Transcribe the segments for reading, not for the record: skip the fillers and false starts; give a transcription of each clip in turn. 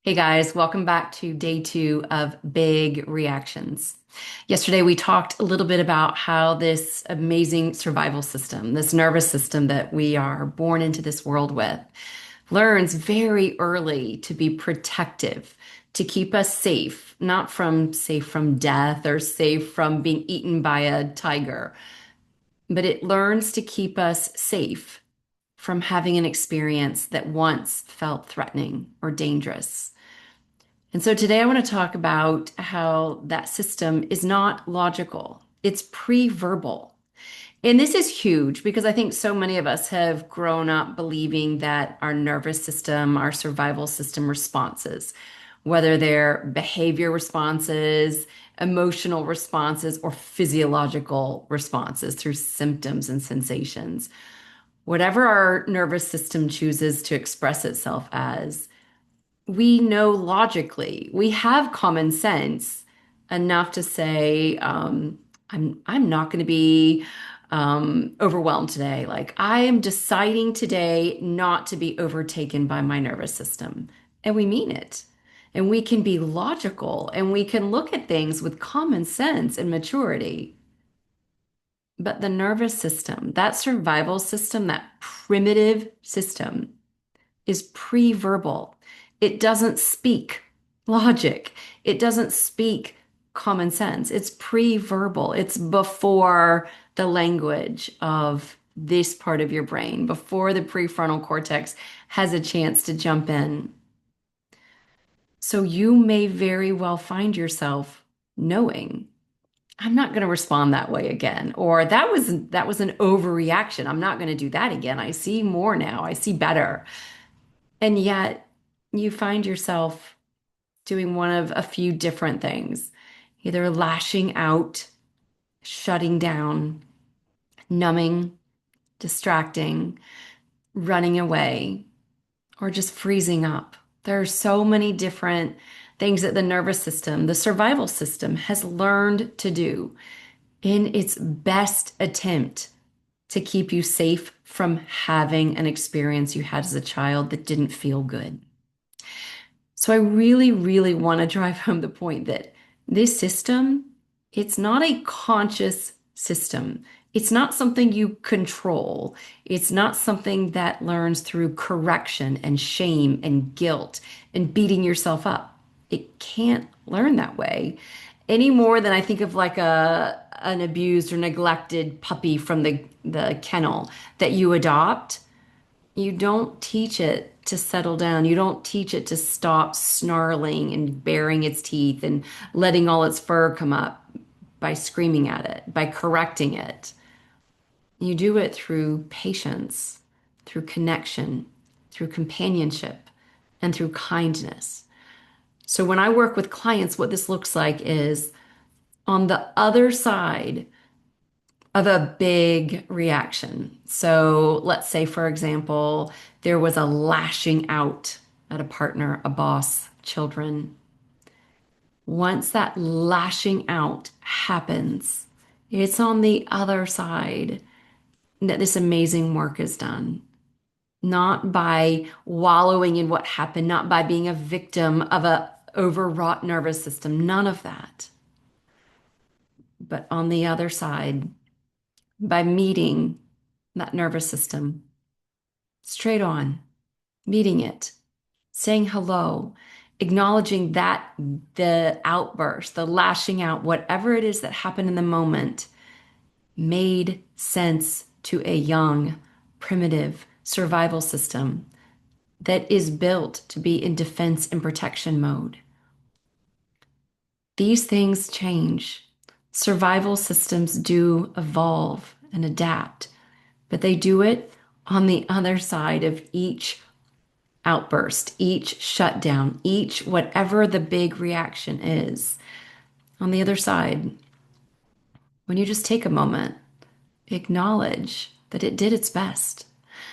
Hey guys, welcome back to day two of big reactions. Yesterday, we talked a little bit about how this amazing survival system, this nervous system that we are born into this world with, learns very early to be protective, to keep us safe, not from safe from death or safe from being eaten by a tiger, but it learns to keep us safe from having an experience that once felt threatening or dangerous. And so today I want to talk about how that system is not logical. It's pre-verbal. And this is huge because I think so many of us have grown up believing that our nervous system, our survival system responses, whether they're behavior responses, emotional responses, or physiological responses through symptoms and sensations, whatever our nervous system chooses to express itself as, we know logically, we have common sense enough to say, I'm not going to be overwhelmed today. Like I am deciding today not to be overtaken by my nervous system, and we mean it. And we can be logical and we can look at things with common sense and maturity. But the nervous system, that survival system, that primitive system, is pre-verbal. It doesn't speak logic. It doesn't speak common sense. It's pre-verbal. It's before the language of this part of your brain, before the prefrontal cortex has a chance to jump in. So you may very well find yourself knowing, I'm not going to respond that way again, or that was an overreaction. I'm not going to do that again. I see more now. I see better. And yet you find yourself doing one of a few different things, either lashing out, shutting down, numbing, distracting, running away, or just freezing up. There are so many different things that the nervous system, the survival system, has learned to do in its best attempt to keep you safe from having an experience you had as a child that didn't feel good. So I really, really want to drive home the point that this system, it's not a conscious system. It's not something you control. It's not something that learns through correction and shame and guilt and beating yourself up. It can't learn that way any more than I think of like a an abused or neglected puppy from the kennel that you adopt. You don't teach it to settle down. You don't teach it to stop snarling and baring its teeth and letting all its fur come up by screaming at it, by correcting it. You do it through patience, through connection, through companionship, and through kindness. So when I work with clients, what this looks like is on the other side of a big reaction. So let's say, for example, there was a lashing out at a partner, a boss, children. Once that lashing out happens, it's on the other side that this amazing work is done. Not by wallowing in what happened, not by being a victim of a overwrought nervous system, none of that. But on the other side, by meeting that nervous system straight on, meeting it, saying hello, acknowledging that the outburst, the lashing out, whatever it is that happened in the moment, made sense to a young, primitive survival system that is built to be in defense and protection mode. These things change. Survival systems do evolve and adapt, but they do it on the other side of each outburst, each shutdown, each whatever the big reaction is. On the other side, when you just take a moment, acknowledge that it did its best.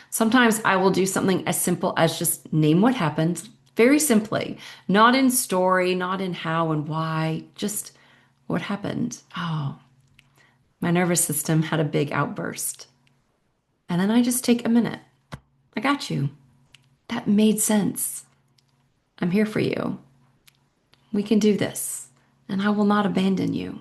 Sometimes I will do something as simple as just name what happened, very simply, not in story, not in how and why, just what happened. Oh, my nervous system had a big outburst. And then I just take a minute. I got you. That made sense. I'm here for you. We can do this, and I will not abandon you.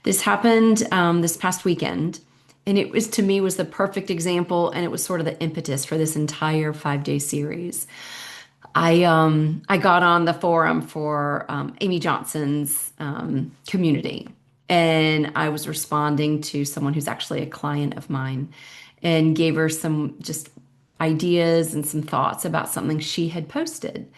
This happened this past weekend, and it was to me was the perfect example, and it was sort of the impetus for this entire 5 day series. I got on the forum for Amy Johnson's community, and I was responding to someone who's actually a client of mine, and gave her some just ideas and some thoughts about something she had posted.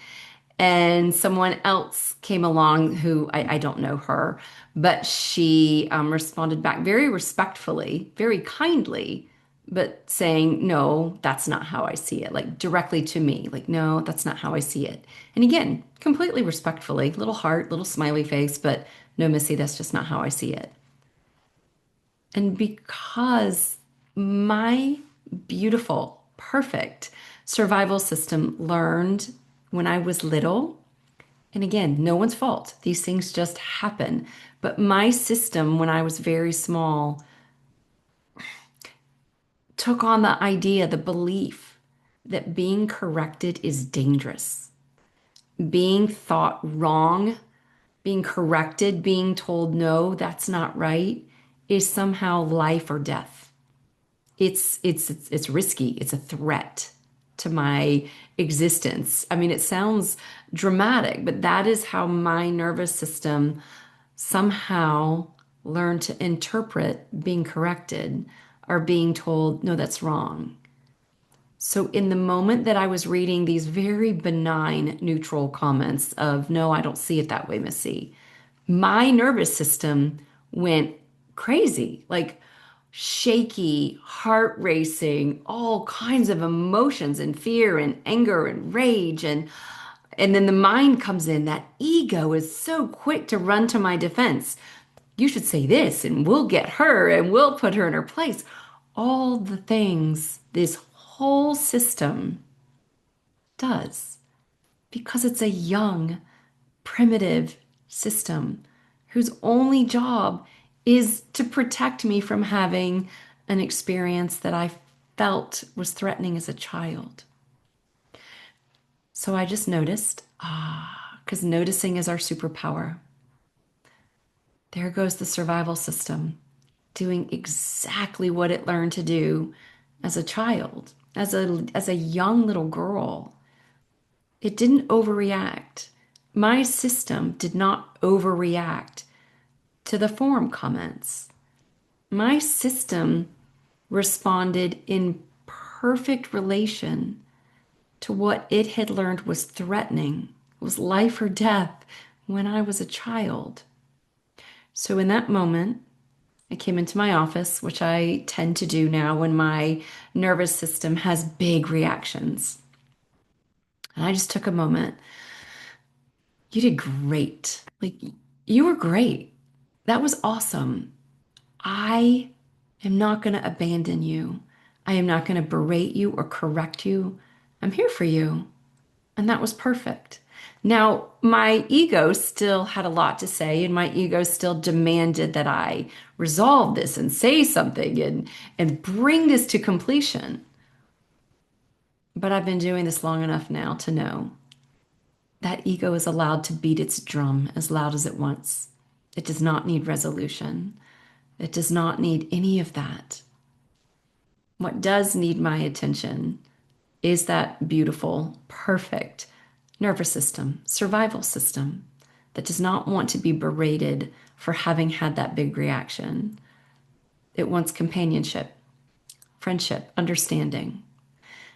And someone else came along who I don't know her, but she responded back very respectfully, very kindly, but saying, no, that's not how I see it, like directly to me, like, no, that's not how I see it. And again, completely respectfully, little heart, little smiley face, but no, Missy, that's just not how I see it. And because my beautiful, perfect survival system learned when I was little, and again, no one's fault. These things just happen. But my system, when I was very small, took on the idea, the belief that being corrected is dangerous. Being thought wrong, being corrected, being told, no, that's not right, is somehow life or death. It's risky. It's a threat to my existence. I mean, it sounds dramatic, but that is how my nervous system somehow learn to interpret being corrected or being told, no, that's wrong. So, in the moment that I was reading these very benign, neutral comments of, no, I don't see it that way, Missy, my nervous system went crazy, like shaky, heart racing, all kinds of emotions and fear and anger and rage. And then the mind comes in. That ego is so quick to run to my defense. You should say this, and we'll get her and we'll put her in her place. All the things this whole system does because it's a young, primitive system whose only job is to protect me from having an experience that I felt was threatening as a child. So I just noticed, because noticing is our superpower. There goes the survival system doing exactly what it learned to do as a child, as a young little girl. It didn't overreact. My system did not overreact to the forum comments. My system responded in perfect relation to what it had learned was threatening, was life or death when I was a child. So in that moment, I came into my office, which I tend to do now when my nervous system has big reactions. And I just took a moment. You did great. Like, you were great. That was awesome. I am not going to abandon you. I am not going to berate you or correct you. I'm here for you. And that was perfect. Now, my ego still had a lot to say, and my ego still demanded that I resolve this and say something and bring this to completion. But I've been doing this long enough now to know that ego is allowed to beat its drum as loud as it wants. It does not need resolution. It does not need any of that. What does need my attention is that beautiful, perfect nervous system, survival system that does not want to be berated for having had that big reaction. It wants companionship, friendship, understanding.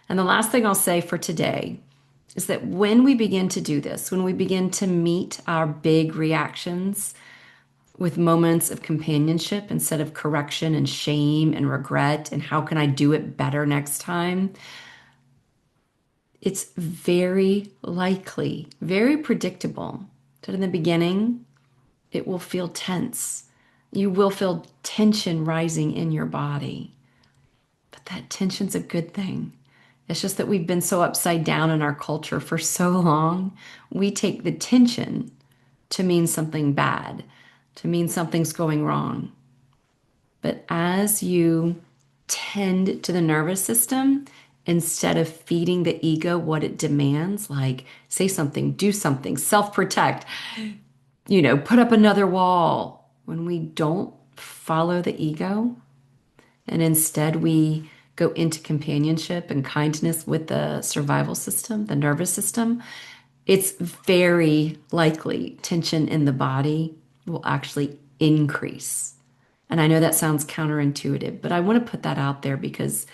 And the last thing I'll say for today is that when we begin to do this, when we begin to meet our big reactions with moments of companionship instead of correction and shame and regret and how can I do it better next time, it's very likely, very predictable that in the beginning, it will feel tense. You will feel tension rising in your body. But that tension's a good thing. It's just that we've been so upside down in our culture for so long, we take the tension to mean something bad, to mean something's going wrong. But as you tend to the nervous system instead of feeding the ego what it demands, like say something, do something, self-protect, put up another wall. When we don't follow the ego and instead we go into companionship and kindness with the survival system, the nervous system, it's very likely tension in the body will actually increase. And I know that sounds counterintuitive, but I want to put that out there because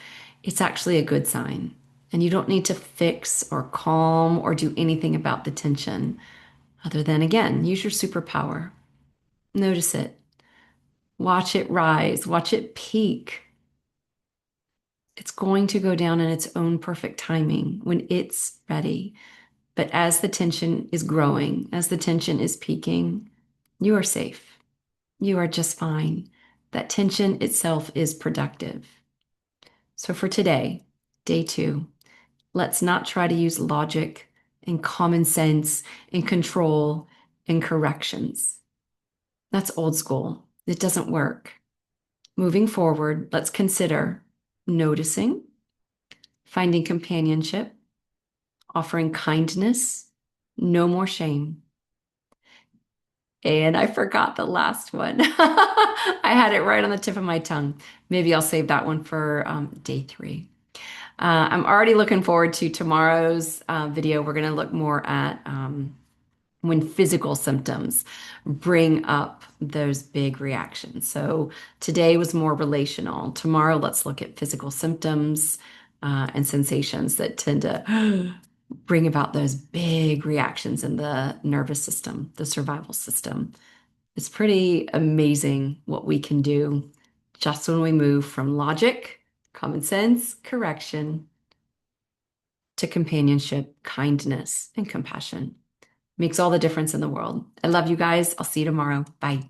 it's actually a good sign. And you don't need to fix or calm or do anything about the tension other than, again, use your superpower. Notice it, watch it rise, watch it peak. It's going to go down in its own perfect timing when it's ready. But as the tension is growing, as the tension is peaking, you are safe. You are just fine. That tension itself is productive. So for today, day 2, let's not try to use logic and common sense and control and corrections. That's old school. It doesn't work. Moving forward, let's consider noticing, finding companionship, offering kindness, no more shame. And I forgot the last one. I had it right on the tip of my tongue. Maybe I'll save that one for day 3. I'm already looking forward to tomorrow's video. We're going to look more at when physical symptoms bring up those big reactions. So today was more relational. Tomorrow, let's look at physical symptoms and sensations that tend to bring about those big reactions in the nervous system, the survival system. It's pretty amazing what we can do just when we move from logic, common sense, correction to companionship, kindness, and compassion. Makes all the difference in the world. I love you guys. I'll see you tomorrow. Bye.